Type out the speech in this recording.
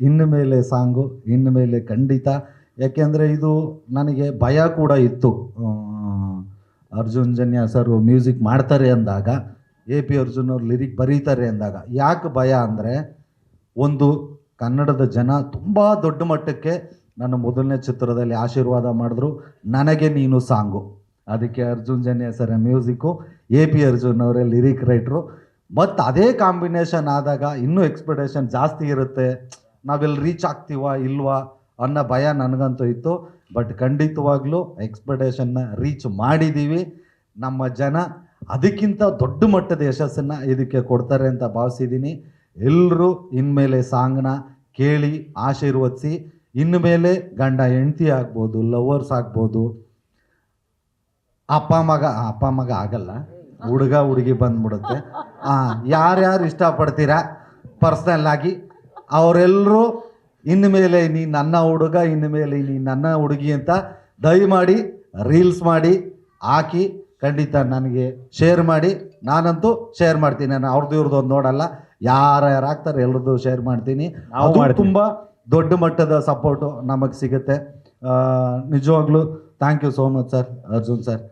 ಇನ್ನು ಮೇಲೆ ಸಾಂಗು ಇನ್ನು ಮೇಲೆ ಖಂಡಿತ. ಯಾಕೆಂದರೆ ಇದು ನನಗೆ ಭಯ ಕೂಡ ಇತ್ತು. ಅರ್ಜುನ್ ಜನ್ಯ ಸರ್ ಮ್ಯೂಸಿಕ್ ಮಾಡ್ತಾರೆ ಅಂದಾಗ, ಎ ಪಿ ಅರ್ಜುನ್ ಅವ್ರು ಲಿರಿಕ್ ಬರೀತಾರೆ ಅಂದಾಗ ಯಾಕೆ ಭಯ ಅಂದರೆ, ಒಂದು ಕನ್ನಡದ ಜನ ತುಂಬ ದೊಡ್ಡ ಮಟ್ಟಕ್ಕೆ ನನ್ನ ಮೊದಲನೇ ಚಿತ್ರದಲ್ಲಿ ಆಶೀರ್ವಾದ ಮಾಡಿದ್ರು, ನನಗೆ ನೀನು ಸಾಂಗು. ಅದಕ್ಕೆ ಅರ್ಜುನ್ ಜನ್ಯ ಸರ ಮ್ಯೂಸಿಕ್ಕು, ಎ ಪಿ ಅರ್ಜುನ್ ಅವರೇ ಲಿರಿಕ್ ರೈಟ್ರು. ಮತ್ತು ಅದೇ ಕಾಂಬಿನೇಷನ್ ಆದಾಗ ಇನ್ನೂ ಎಕ್ಸ್ಪೆಕ್ಟೇಷನ್ ಜಾಸ್ತಿ ಇರುತ್ತೆ, ನಾವೆಲ್ಲಿ ರೀಚ್ ಆಗ್ತೀವಾ ಇಲ್ವಾ ಅನ್ನೋ ಭಯ ನನಗಂತೂ ಇತ್ತು. ಬಟ್ ಖಂಡಿತವಾಗ್ಲೂ ಎಕ್ಸ್ಪೆಕ್ಟೇಷನ್ನ ರೀಚ್ ಮಾಡಿದ್ದೀವಿ. ನಮ್ಮ ಜನ ಅದಕ್ಕಿಂತ ದೊಡ್ಡ ಮಟ್ಟದ ಯಶಸ್ಸನ್ನು ಇದಕ್ಕೆ ಕೊಡ್ತಾರೆ ಅಂತ ಭಾವಿಸಿದ್ದೀನಿ. ಎಲ್ಲರೂ ಇನ್ಮೇಲೆ ಸಾಂಗ್ನ ಕೇಳಿ ಆಶೀರ್ವದಿಸಿ, ಇನ್ಮೇಲೆ ಗಂಡ ಹೆಂಡತಿ ಆಗ್ಬೋದು, ಲವರ್ಸ್ ಆಗ್ಬೋದು, ಅಪ್ಪ ಮಗ ಆಗಲ್ಲ, ಹುಡುಗ ಹುಡುಗಿ ಬಂದ್ಬಿಡುತ್ತೆ. ಯಾರ್ಯಾರು ಇಷ್ಟಪಡ್ತೀರಾ ಪರ್ಸ್ನಲ್ ಆಗಿ ಅವರೆಲ್ಲರೂ ಇನ್ಮೇಲೆ ನೀ ನನ್ನ ಹುಡುಗ, ಇನ್ಮೇಲೆ ನೀ ನನ್ನ ಹುಡುಗಿ ಅಂತ ದಯಮಾಡಿ ರೀಲ್ಸ್ ಮಾಡಿ ಹಾಕಿ ಖಂಡಿತ ನನಗೆ ಶೇರ್ ಮಾಡಿ. ನಾನಂತೂ ಶೇರ್ ಮಾಡ್ತೀನಿ, ನಾನು ಅವ್ರದ್ದು ಇವ್ರದ್ದು ಒಂದು ನೋಡಲ್ಲ, ಯಾರ್ಯಾರು ಆಗ್ತಾರೆ ಎಲ್ಲರದ್ದು ಶೇರ್ ಮಾಡ್ತೀನಿ. ಅದು ತುಂಬ ದೊಡ್ಡ ಮಟ್ಟದ ಸಪೋರ್ಟು ನಮಗೆ ಸಿಗುತ್ತೆ. ನಿಜವಾಗ್ಲೂ thank you so much sir, Arjun sir.